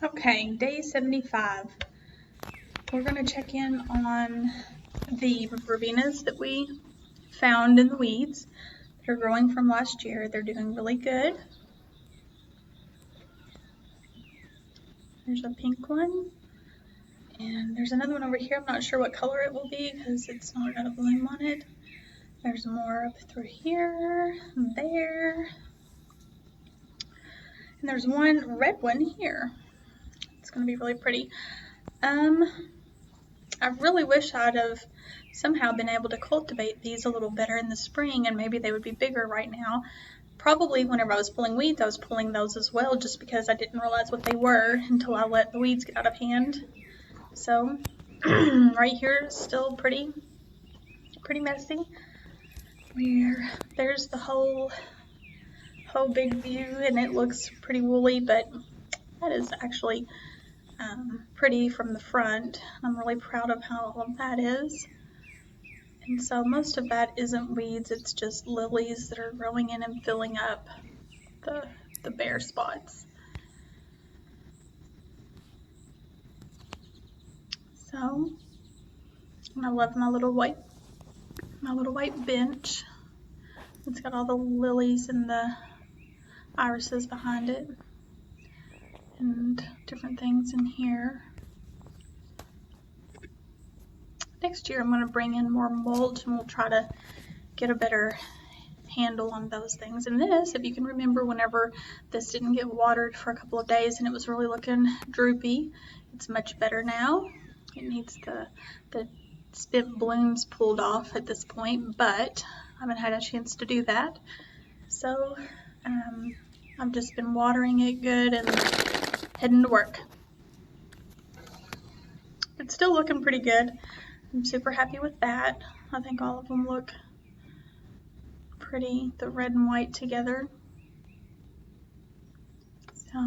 Okay, day 75. We're going to check in on the verbenas that we found in the weeds. They're growing from last year. They're doing really good. There's a pink one. And there's another one over here. I'm not sure what color it will be because it's not got a bloom on it. There's more up through here and there. And there's one red one here. It's going to be really pretty. I really wish I'd have somehow been able to cultivate these a little better in the spring, and maybe they would be bigger right now. Probably whenever I was pulling weeds, I was pulling those as well, just because I didn't realize what they were until I let the weeds get out of hand. So right here is still pretty messy. There's the whole big view, and it looks pretty woolly, but that is actually pretty from the front. I'm really proud of how all of that is. And so most of that isn't weeds, it's just lilies that are growing in and filling up the bare spots. So, and I love my little white bench. It's got all the lilies and the irises behind it and different things in here. Next year I'm going to bring in more mulch and we'll try to get a better handle on those things. And this, if you can remember, whenever this didn't get watered for a couple of days and it was really looking droopy, it's much better now. It needs the spent blooms pulled off at this point, but I haven't had a chance to do that. So I've just been watering it good and heading to work. It's still looking pretty good. I'm super happy with that. I think all of them look pretty, the red and white together. So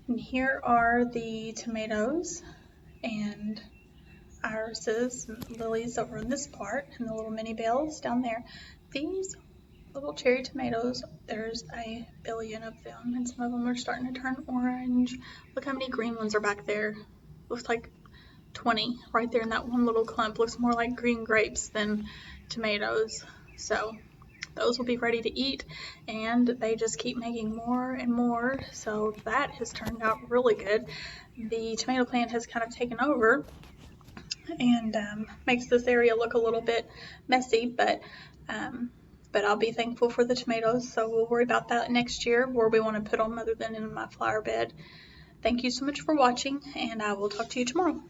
and here are the tomatoes and irises and lilies over in this part, and the little mini bells down there. These little cherry tomatoes, there's a billion of them, and some of them are starting to turn orange. Look how many green ones are back there. Looks like 20 right there in that one little clump. Looks more like green grapes than tomatoes. So those will be ready to eat, and they just keep making more and more, so that has turned out really good. The tomato plant has kind of taken over and makes this area look a little bit messy, but I'll be thankful for the tomatoes, so we'll worry about that next year where we want to put them other than in my flower bed. Thank you so much for watching, and I will talk to you tomorrow.